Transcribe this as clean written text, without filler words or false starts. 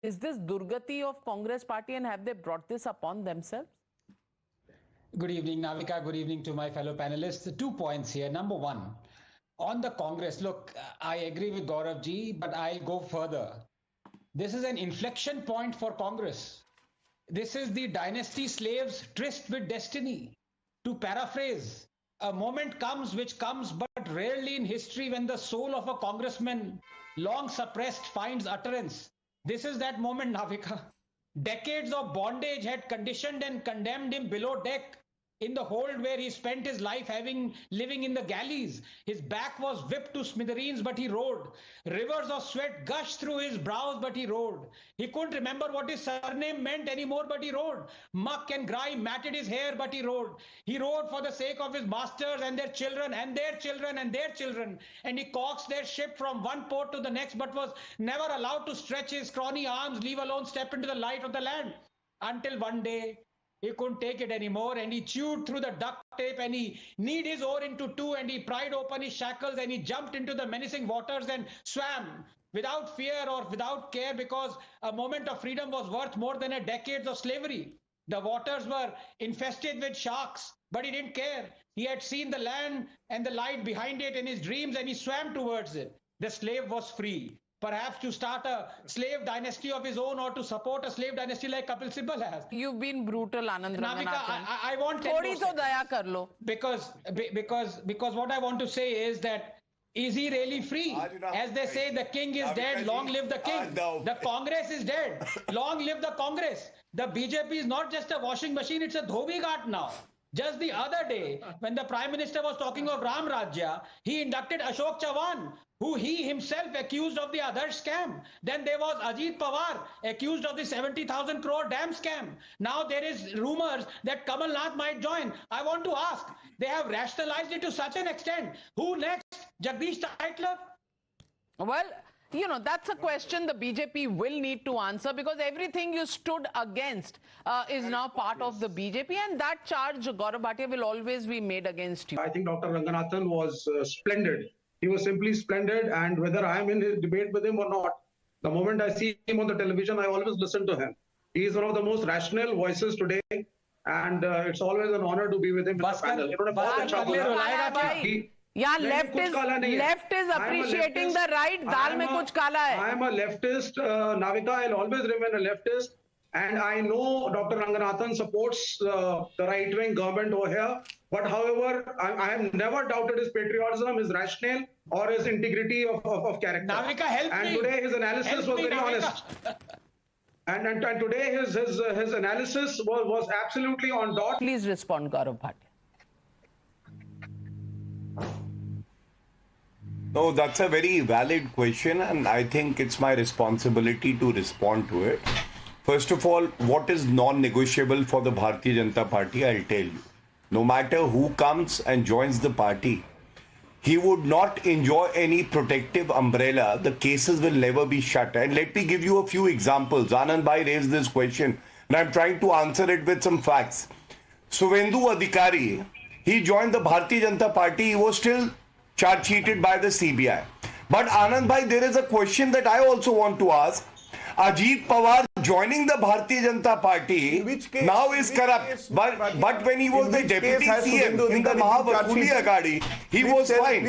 Is this Durgati of Congress party and have they brought this upon themselves? Good evening, Navika. Good evening to my fellow panelists. 2 points here. Number one, on the Congress, look, I agree with Gaurav ji, but I go further. This is an inflection point for Congress. This is the dynasty slaves tryst with destiny. To paraphrase, a moment comes which comes but rarely in history when the soul of a congressman, long suppressed, finds utterance. This is that moment, Navika. Decades of bondage had conditioned and condemned him below deck in the hold where he spent his life living in the galleys. His back was whipped to smithereens, but he rode. Rivers of sweat gushed through his brows, but he rode. He couldn't remember what his surname meant anymore, but he rode. Muck and grime matted his hair, but he rode. He rode for the sake of his masters and their children and their children and their children. And he coaxed their ship from one port to the next, but was never allowed to stretch his scrawny arms, leave alone step into the light of the land. Until one day, he couldn't take it anymore and he chewed through the duct tape and he kneed his oar into two and he pried open his shackles and he jumped into the menacing waters and swam without fear or without care, because a moment of freedom was worth more than a decade of slavery. The waters were infested with sharks, but he didn't care. He had seen the land and the light behind it in his dreams and he swam towards it. The slave was free. Perhaps to start a slave dynasty of his own or to support a slave dynasty like Kapil Sibal has. You've been brutal, Anand Ranganathan. Navika, I want to Thodi to daya kar lo. Because what I want to say is that, is he really free? As they say, the king is dead, long live the king. The Congress is dead, long live the Congress. The BJP is not just a washing machine, it's a dhobi ghat now. Just the other day, when the Prime Minister was talking of Ram Rajya, he inducted Ashok Chavan, who he himself accused of the other scam. Then there was Ajit Pawar, accused of the 70,000 crore dam scam. Now there is rumors that Kamal Nath might join. I want to ask, they have rationalized it to such an extent. Who next? Jagdish Titler? Well, you know, that's a question the BJP will need to answer, because everything you stood against is now part of the BJP, and that charge, Gaurav Bhatia, will always be made against you. I think Dr. Ranganathan was splendid. He was simply splendid, and whether I am in a debate with him or not, the moment I see him on the television, I always listen to him. He is one of the most rational voices today, and it's always an honor to be with him in the panel. Yeah, left is appreciating the right. Dal mein kuch kala hai. I am a leftist, Navika. I'll always remain a leftist. And I know Dr. Ranganathan supports the right-wing government over here. But however, I have never doubted his patriotism, his rationale, or his integrity of character. Navika, help me. And today his analysis was very honest. And today his analysis was absolutely on dot. Please respond, Gaurav Bhatia. No, that's a very valid question, and I think it's my responsibility to respond to it. First of all, what is non-negotiable for the Bharatiya Janata Party, I'll tell you. No matter who comes and joins the party, he would not enjoy any protective umbrella. The cases will never be shut. And let me give you a few examples. Anand Bhai raised this question, and I'm trying to answer it with some facts. Suvendu Adhikari, he joined the Bharatiya Janata Party. He was still charge-sheeted by the CBI. But Anand Bhai, there is a question that I also want to ask. Ajit Pawar joining the Bharatiya Janata Party now is corrupt. But when he was the deputy CM in the Mahavakuli Agadi, he was fine.